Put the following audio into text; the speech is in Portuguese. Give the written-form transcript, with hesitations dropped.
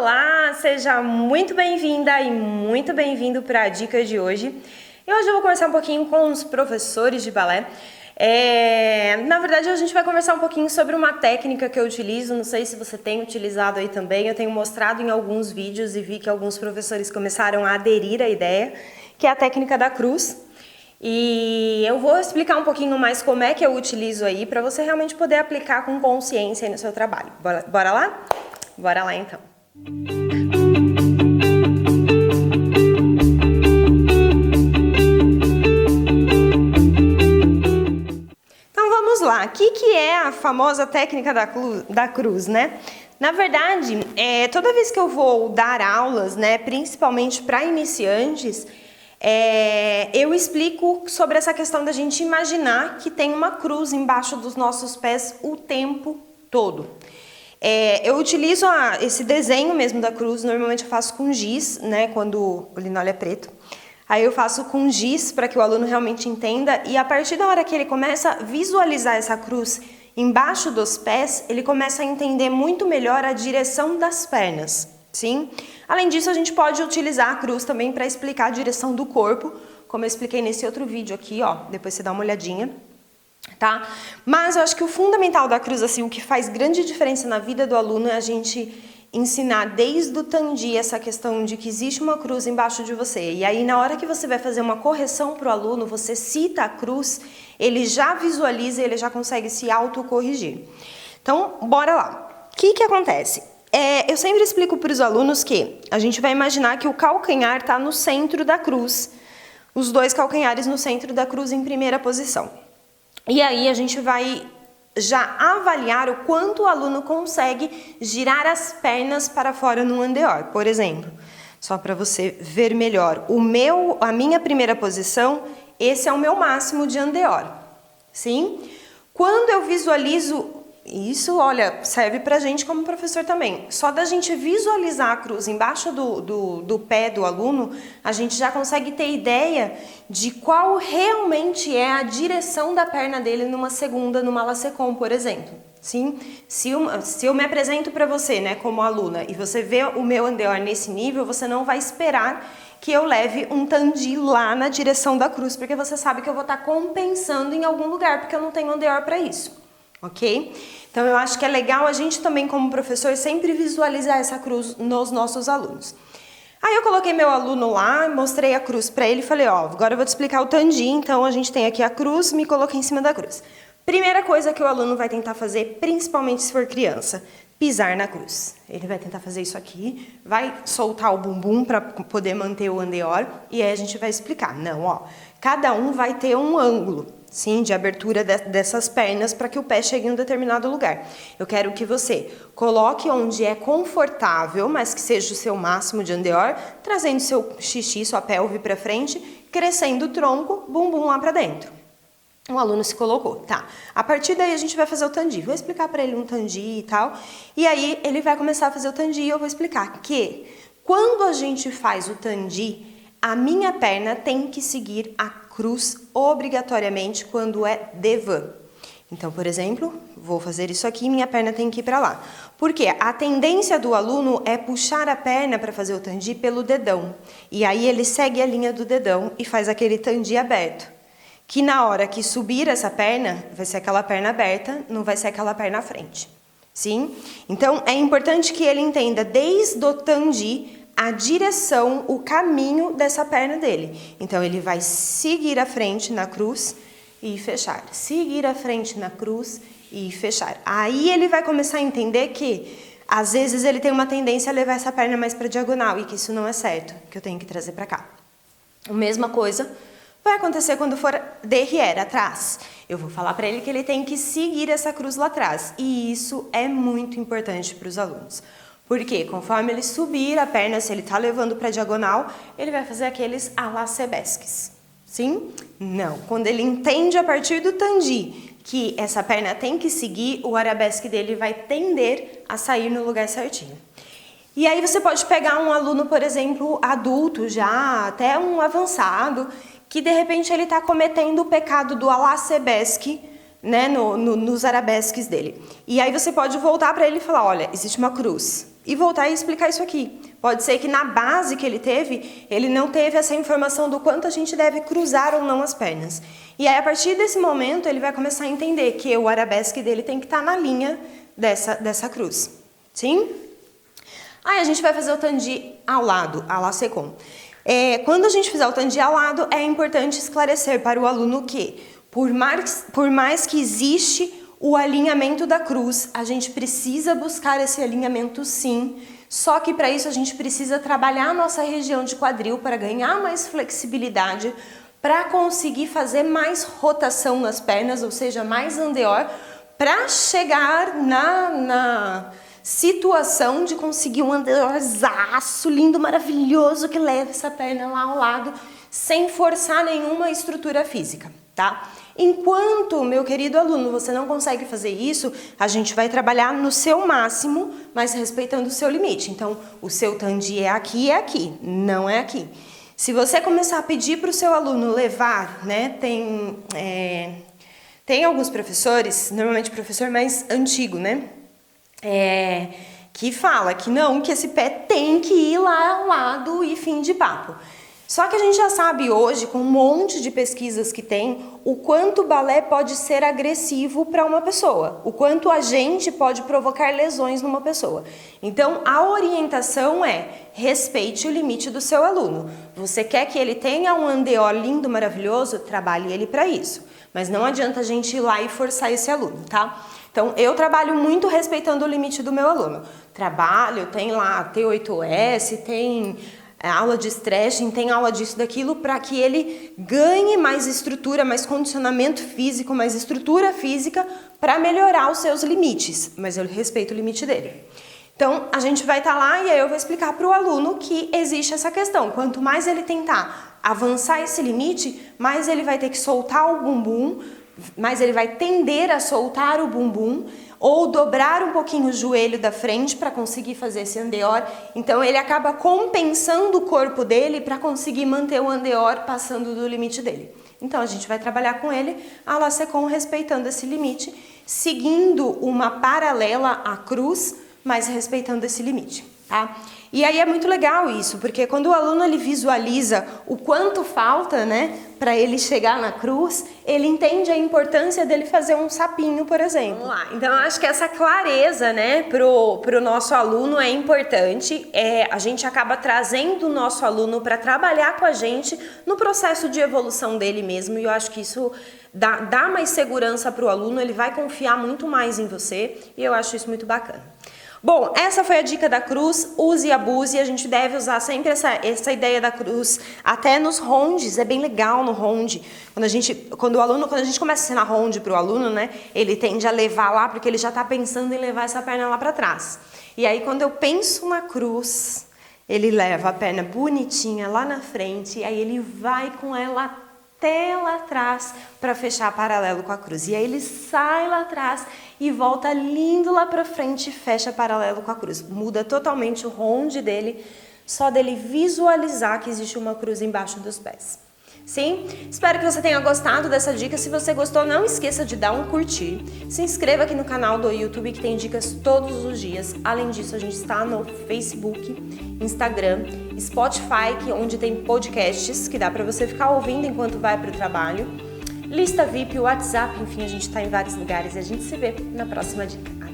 Olá, seja muito bem-vinda e muito bem-vindo para a dica de hoje. E hoje eu vou conversar um pouquinho com os professores de balé. Na verdade, a gente vai conversar um pouquinho sobre uma técnica que eu utilizo, não sei se você tem utilizado aí também, eu tenho mostrado em alguns vídeos e vi que alguns professores começaram a aderir à ideia, que é a técnica da cruz. E eu vou explicar um pouquinho mais como é que eu utilizo aí, para você realmente poder aplicar com consciência aí no seu trabalho. Bora lá? Bora lá então. Então vamos lá, o que é a famosa técnica da cruz, né? Na verdade, toda vez que eu vou dar aulas, né, principalmente para iniciantes, eu explico sobre essa questão da gente imaginar que tem uma cruz embaixo dos nossos pés o tempo todo. Eu utilizo esse desenho mesmo da cruz, normalmente eu faço com giz, né, quando o linóleo é preto. Aí eu faço com giz para que o aluno realmente entenda e a partir da hora que ele começa a visualizar essa cruz embaixo dos pés, ele começa a entender muito melhor a direção das pernas, sim? Além disso, a gente pode utilizar a cruz também para explicar a direção do corpo, como eu expliquei nesse outro vídeo aqui, ó, depois você dá uma olhadinha. Tá? Mas eu acho que o fundamental da cruz, assim, o que faz grande diferença na vida do aluno é a gente ensinar desde o tandi essa questão de que existe uma cruz embaixo de você. E aí na hora que você vai fazer uma correção para o aluno, você cita a cruz, ele já visualiza, ele já consegue se autocorrigir. Então, bora lá. O que acontece? Eu sempre explico para os alunos que a gente vai imaginar que o calcanhar está no centro da cruz, os dois calcanhares no centro da cruz em primeira posição. E aí a gente vai já avaliar o quanto o aluno consegue girar as pernas para fora no andeor. Por exemplo, só para você ver melhor, a minha primeira posição, esse é o meu máximo de andeor, sim? Quando eu visualizo isso, olha, serve pra gente como professor também. Só da gente visualizar a cruz embaixo do pé do aluno, a gente já consegue ter ideia de qual realmente é a direção da perna dele numa segunda, numa lacecon, por exemplo. Sim? Se eu me apresento para você, né, como aluna, e você vê o meu andeor nesse nível, você não vai esperar que eu leve um tandi lá na direção da cruz, porque você sabe que eu vou estar compensando em algum lugar, porque eu não tenho andeor para isso. Ok? Então eu acho que é legal a gente também como professor sempre visualizar essa cruz nos nossos alunos. Aí eu coloquei meu aluno lá, mostrei a cruz para ele e falei, ó, agora eu vou te explicar o tandi, então a gente tem aqui a cruz, me coloquei em cima da cruz. Primeira coisa que o aluno vai tentar fazer, principalmente se for criança, pisar na cruz. Ele vai tentar fazer isso aqui, vai soltar o bumbum para poder manter o andeor e aí a gente vai explicar. Não, ó, cada um vai ter um ângulo, sim, de abertura dessas pernas para que o pé chegue em um determinado lugar. Eu quero que você coloque onde é confortável, mas que seja o seu máximo de andeor, trazendo seu xixi, sua pelve para frente, crescendo o tronco, bumbum lá para dentro. O aluno se colocou, tá. A partir daí a gente vai fazer o tandi. Vou explicar para ele um tandi e tal. E aí ele vai começar a fazer o tandi e eu vou explicar que quando a gente faz o tandi, a minha perna tem que seguir a cruz obrigatoriamente quando é devant. Então, por exemplo, vou fazer isso aqui, minha perna tem que ir para lá. Porque a tendência do aluno é puxar a perna para fazer o tandi pelo dedão. E aí ele segue a linha do dedão e faz aquele tandi aberto. Que na hora que subir essa perna, vai ser aquela perna aberta, não vai ser aquela perna à frente. Sim? Então, é importante que ele entenda desde o tandi a direção, o caminho dessa perna dele. Então, ele vai seguir à frente na cruz e fechar. Seguir à frente na cruz e fechar. Aí ele vai começar a entender que, às vezes, ele tem uma tendência a levar essa perna mais para diagonal e que isso não é certo, que eu tenho que trazer para cá. A mesma coisa vai acontecer quando for derrière, atrás. Eu vou falar para ele que ele tem que seguir essa cruz lá atrás. E isso é muito importante para os alunos. Porque conforme ele subir a perna, se ele está levando para a diagonal, ele vai fazer aqueles arabesques. Sim? Não. Quando ele entende a partir do tandi que essa perna tem que seguir, o arabesque dele vai tender a sair no lugar certinho. E aí você pode pegar um aluno, por exemplo, adulto já, até um avançado, que de repente ele está cometendo o pecado do arabesque, né, nos arabesques dele. E aí você pode voltar para ele e falar, olha, existe uma cruz. e voltar e explicar isso aqui. Pode ser que na base que ele teve, ele não teve essa informação do quanto a gente deve cruzar ou não as pernas. E aí, a partir desse momento, ele vai começar a entender que o arabesque dele tem que estar na linha dessa cruz. Sim? Aí a gente vai fazer o tandi ao lado, a la second. Quando a gente fizer o tandi ao lado, é importante esclarecer para o aluno que, por mais que existe o alinhamento da cruz, a gente precisa buscar esse alinhamento sim, só que para isso a gente precisa trabalhar a nossa região de quadril para ganhar mais flexibilidade, para conseguir fazer mais rotação nas pernas, ou seja, mais andeor, para chegar na situação de conseguir um andeorzaço lindo, maravilhoso, que leva essa perna lá ao lado, sem forçar nenhuma estrutura física, tá? Enquanto, meu querido aluno, você não consegue fazer isso, a gente vai trabalhar no seu máximo, mas respeitando o seu limite. Então, o seu tandi é aqui, não é aqui. Se você começar a pedir para o seu aluno levar, né, tem alguns professores, normalmente professor mais antigo, né, que fala que não, que esse pé tem que ir lá ao lado e fim de papo. Só que a gente já sabe hoje, com um monte de pesquisas que tem, o quanto o balé pode ser agressivo para uma pessoa, o quanto a gente pode provocar lesões numa pessoa. Então, a orientação é: respeite o limite do seu aluno. Você quer que ele tenha um andeor lindo, maravilhoso? Trabalhe ele para isso. Mas não adianta a gente ir lá e forçar esse aluno, tá? Então, eu trabalho muito respeitando o limite do meu aluno. Trabalho, tem lá T8S, tem aula de stretching, tem aula disso, daquilo, para que ele ganhe mais estrutura, mais condicionamento físico, mais estrutura física para melhorar os seus limites. Mas eu respeito o limite dele. Então, a gente vai estar lá e aí eu vou explicar para o aluno que existe essa questão. Quanto mais ele tentar avançar esse limite, mais ele vai ter que soltar o bumbum, mais ele vai tender a soltar o bumbum, ou dobrar um pouquinho o joelho da frente para conseguir fazer esse andeor. Então ele acaba compensando o corpo dele para conseguir manter o andeor passando do limite dele. Então a gente vai trabalhar com ele a la second, respeitando esse limite, seguindo uma paralela à cruz, mas respeitando esse limite, tá? E aí é muito legal isso, porque quando o aluno ele visualiza o quanto falta, né, para ele chegar na cruz, ele entende a importância dele fazer um sapinho, por exemplo. Vamos lá. Então eu acho que essa clareza, né, pro nosso aluno é importante. A gente acaba trazendo o nosso aluno para trabalhar com a gente no processo de evolução dele mesmo, e eu acho que isso dá mais segurança para o aluno, ele vai confiar muito mais em você, e eu acho isso muito bacana. Bom, essa foi a dica da cruz, use e abuse, a gente deve usar sempre essa ideia da cruz, até nos rondes, é bem legal no ronde, quando a gente começa a ensinar ronde para o aluno, né, ele tende a levar lá, porque ele já está pensando em levar essa perna lá para trás. E aí quando eu penso na cruz, ele leva a perna bonitinha lá na frente, e aí ele vai com ela até lá atrás para fechar paralelo com a cruz. E aí ele sai lá atrás e volta lindo lá para frente e fecha paralelo com a cruz. Muda totalmente o ronde dele, só dele visualizar que existe uma cruz embaixo dos pés. Sim? Espero que você tenha gostado dessa dica. Se você gostou, não esqueça de dar um curtir. Se inscreva aqui no canal do YouTube, que tem dicas todos os dias. Além disso, a gente está no Facebook, Instagram, Spotify, onde tem podcasts que dá para você ficar ouvindo enquanto vai para o trabalho. Lista VIP, WhatsApp, enfim, a gente está em vários lugares e a gente se vê na próxima dica.